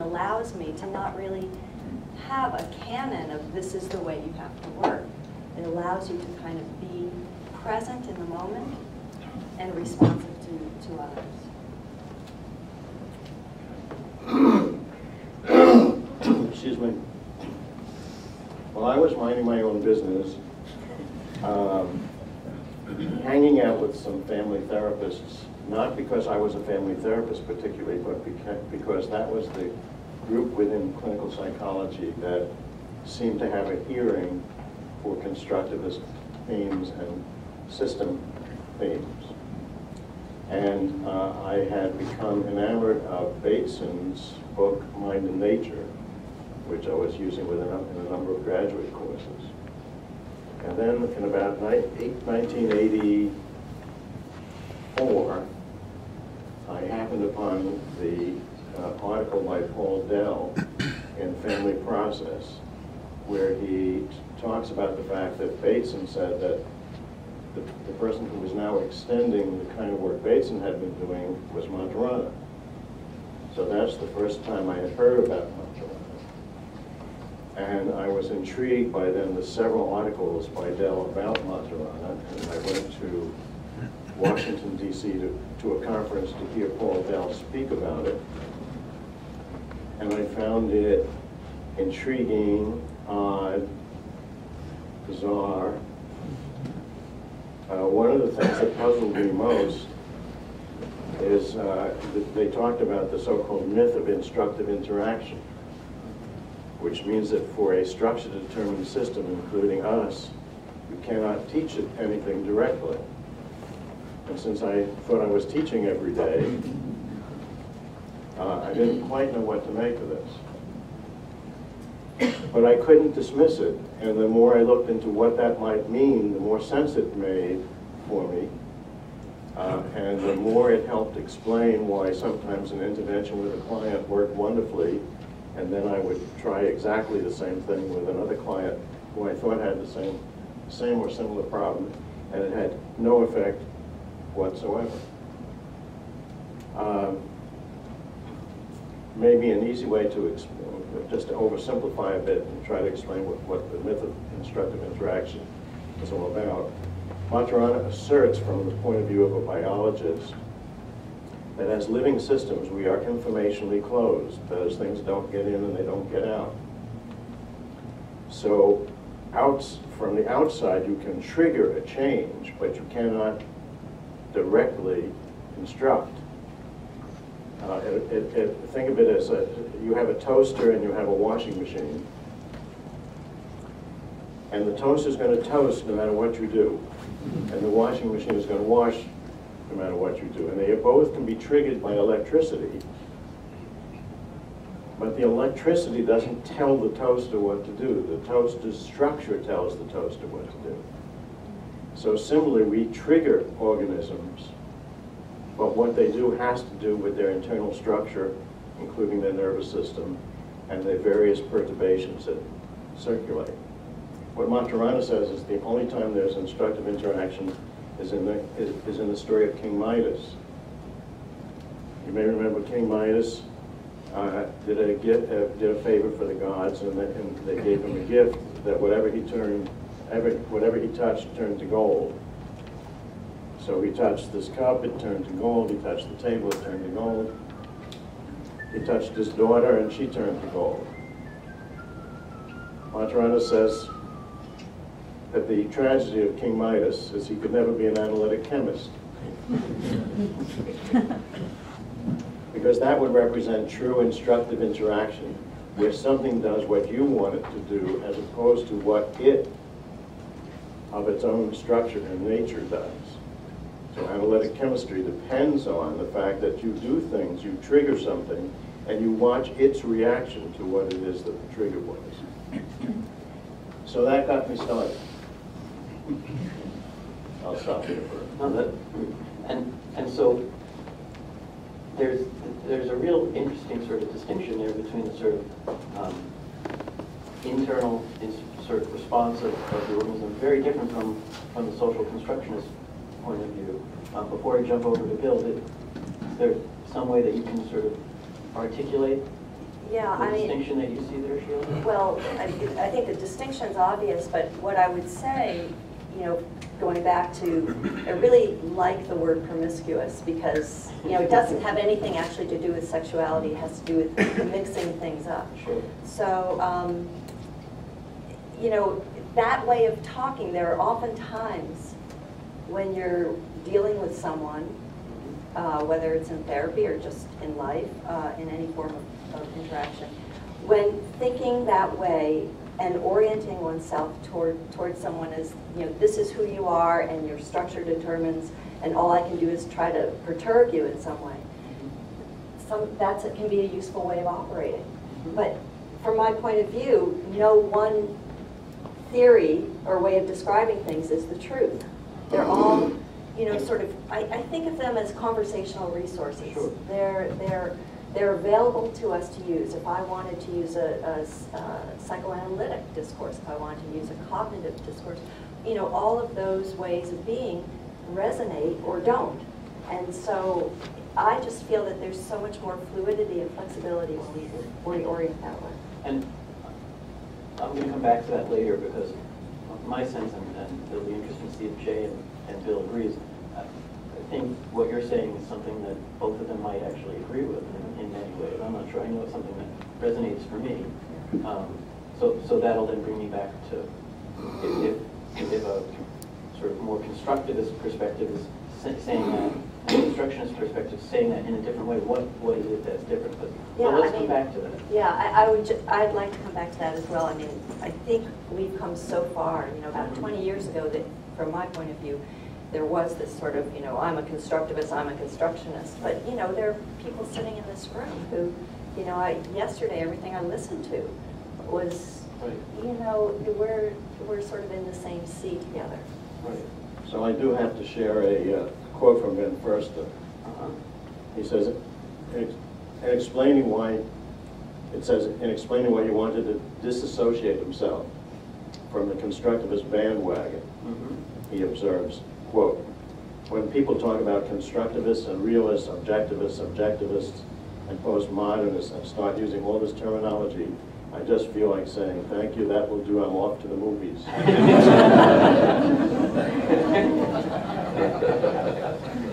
allows me to not really have a canon of this is the way you have to work. It allows you to kind of be present in the moment and responsive to others. Excuse me. Well, I was minding my own business, hanging out with some family therapists, not because I was a family therapist particularly, but because that was the group within clinical psychology that seemed to have a hearing for constructivist themes and system themes. And I had become enamored of Bateson's book, Mind and Nature, which I was using in a number of graduate courses. And then in about 1984, I happened upon the article by Paul Dell in Family Process, where he talks about the fact that Bateson said that the person who was now extending the kind of work Bateson had been doing was Maturana. So that's the first time I had heard about Maturana. And I was intrigued by then the several articles by Dell about Maturana, and I went to Washington, D.C. to a conference to hear Paul Dell speak about it. And I found it intriguing, odd, bizarre. One of the things that puzzled me most is that they talked about the so-called myth of instructive interaction, which means that for a structure-determined system, including us, you cannot teach it anything directly. And since I thought I was teaching every day, I didn't quite know what to make of this. But I couldn't dismiss it, and the more I looked into what that might mean, the more sense it made for me, and the more it helped explain why sometimes an intervention with a client worked wonderfully, and then I would try exactly the same thing with another client who I thought had the same or similar problem, and it had no effect whatsoever. Maybe an easy way to just to oversimplify a bit and try to explain what the myth of instructive interaction is all about. Maturana asserts from the point of view of a biologist that as living systems we are informationally closed. That is, things don't get in and they don't get out. So from the outside you can trigger a change, but you cannot directly construct. Think of it as you have a toaster and you have a washing machine. And the toaster is going to toast no matter what you do. And the washing machine is going to wash no matter what you do. And they both can be triggered by electricity. But the electricity doesn't tell the toaster what to do. The toaster's structure tells the toaster what to do. So similarly, we trigger organisms, but what they do has to do with their internal structure, including their nervous system, and the various perturbations that circulate. What Maturana says is the only time there's instructive interaction is in the story of King Midas. You may remember King Midas did a favor for the gods, and they gave him a gift that whatever he touched turned to gold. So he touched this cup, it turned to gold. He touched the table, it turned to gold. He touched his daughter, and she turned to gold. Maturana says that the tragedy of King Midas is he could never be an analytic chemist. Because that would represent true instructive interaction, where something does what you want it to do, as opposed to what it, of its own structure and nature, does. So analytic chemistry depends on the fact that you do things, you trigger something, and you watch its reaction to what it is that the trigger was. So that got me started. I'll stop here for a minute. And so there's a real interesting sort of distinction there between the sort of internal sort of response of the organism, very different from the social constructionist point of view. Before I jump over to Bill, is there some way that you can sort of articulate Yeah, the I mean, distinction that you see there, Sheila? well, I think the distinction's obvious, but what I would say, you know, going back to, I really like the word promiscuous because, you know, it doesn't have anything actually to do with sexuality. It has to do with mixing things up. Sure. So, you know, that way of talking, there are often times when you're dealing with someone, whether it's in therapy or just in life, in any form of interaction, when thinking that way and orienting oneself toward someone as, you know, this is who you are and your structure determines, and all I can do is try to perturb you in some way. That can be a useful way of operating. But from my point of view, no one theory or way of describing things is the truth. They're all, you know, sort of, I think of them as conversational resources. Sure. They're available to us to use. If I wanted to use a psychoanalytic discourse, if I wanted to use a cognitive discourse, you know, all of those ways of being resonate or don't. And so I just feel that there's so much more fluidity and flexibility when we orient that way. And I'm going to come back to that later because my sense, and it'll be interesting to see if Jay and Bill agrees, I think what you're saying is something that both of them might actually agree with in many ways. I'm not sure. I know it's something that resonates for me. So that'll then bring me back to if a sort of more constructivist perspective is saying that, and a constructionist perspective saying that in a different way, what is it that's different? But let's come back to that. Yeah, I'd like to come back to that as well. I mean, I think we've come so far. You know, about 20 years ago, that from my point of view, there was this sort of, you know, I'm a constructivist, I'm a constructionist. But, you know, there are people sitting in this room who, you know, yesterday everything I listened to was, right. You know, we're sort of in the same sea together. Right. So I do have to share a quote from Ben Forster. He says, in explaining why he wanted to disassociate himself from the constructivist bandwagon, he observes, quote, when people talk about constructivists and realists, objectivists, and postmodernists and start using all this terminology, I just feel like saying, thank you, that will do, I'm off to the movies.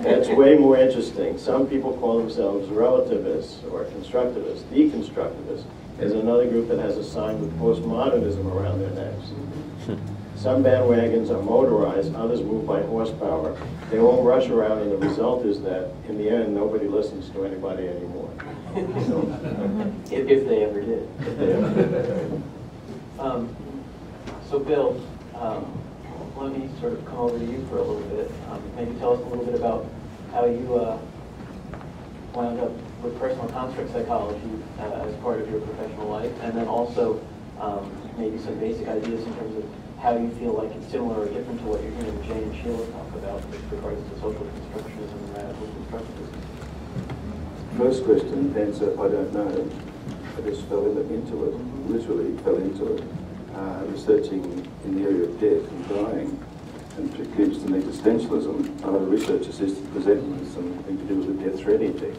It's way more interesting. Some people call themselves relativists or constructivists. Deconstructivists is another group that has a sign with postmodernism around their necks. Some bandwagons are motorized, others move by horsepower. They all rush around, and the result is that, in the end, nobody listens to anybody anymore. If they ever did. If they ever did. So Bill, let me sort of come over to you for a little bit. Maybe tell us a little bit about how you wound up with personal construct psychology as part of your professional life, and then also maybe some basic ideas in terms of how you feel like it's similar or different to what you're hearing Jay and Sheila talk about with regards to social constructionism and radical constructivism. First question, answer, I don't know. I just fell into it, literally fell into it. Researching in the area of death and dying, and particularly interested in existentialism. I had a research assistant present with something to do with the death threat index.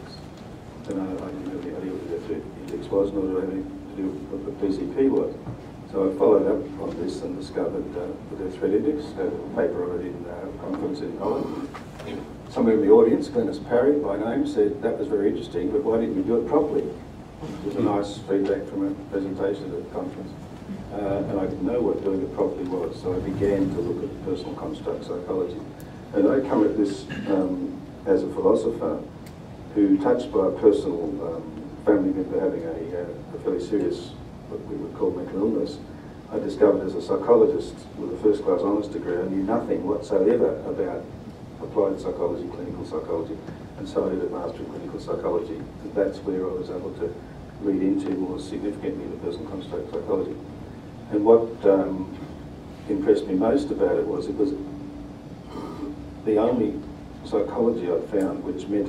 And I didn't have any idea what the death threat index was, nor did I have anything to do with what the PCP was. So I followed up on this and discovered the death threat index, a paper on it in a conference in Holland. Somebody in the audience, Glennis Parry by name, said that was very interesting, but why didn't you do it properly? It was a nice feedback from a presentation at the conference. And I didn't know what doing it properly was, so I began to look at personal construct psychology. And I come at this as a philosopher who, touched by a personal family member having a fairly serious, what we would call mental illness, I discovered as a psychologist with a first-class honours degree, I knew nothing whatsoever about applied psychology, clinical psychology, and so I did a master in clinical psychology. And that's where I was able to read into more significantly the personal construct psychology. And what impressed me most about it was the only psychology I found which met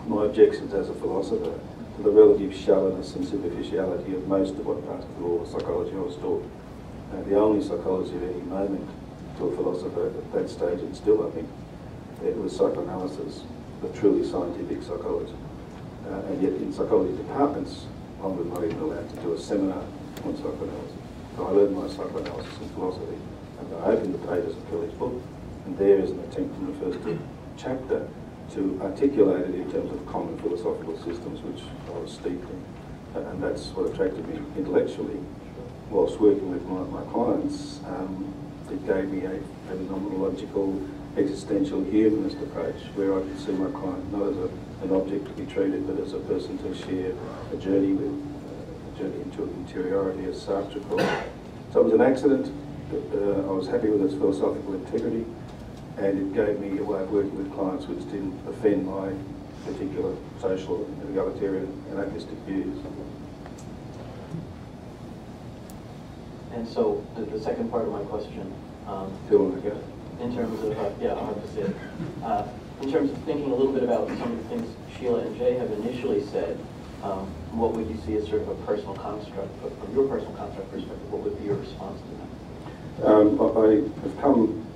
my objections as a philosopher to the relative shallowness and superficiality of most of what pastoral psychology I was taught. The only psychology of any moment to a philosopher at that stage, and still I think, it was psychoanalysis, the truly scientific psychology. And yet in psychology departments, I was not even allowed to do a seminar on psychoanalysis. So I learned my psychoanalysis and philosophy, and I opened the pages of Kelly's book, and there is an attempt in the first chapter to articulate it in terms of common philosophical systems, which I was steeped in. And that's what attracted me intellectually. Whilst working with my clients, it gave me a phenomenological, existential, humanist approach, where I could see my client not as an object to be treated, but as a person to share a journey with, a journey into interiority, as Sartre called it. So it was an accident. I was happy with its philosophical integrity, and it gave me a way of working with clients which didn't offend my particular social, egalitarian, and anarchistic views. And so the second part of my question, Feel like that? in terms of, yeah, I'll have to say it. In terms of thinking a little bit about some of the things Sheila and Jay have initially said, what would you see as sort of a personal construct, but from your personal construct perspective, what would be your response to that? I have come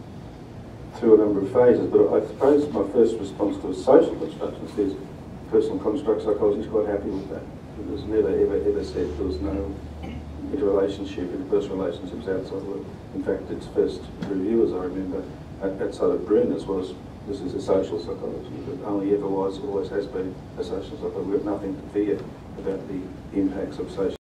through a number of phases, but I suppose my first response to a social constructionist is personal construct psychology is quite happy with that. It was never, ever said there was no interrelationship, interpersonal relationships outside work. In fact, its first review, as I remember, outside of Bruner's was, this is a social psychology. It only ever was, always has been a social psychology. We have nothing to fear about the impacts of social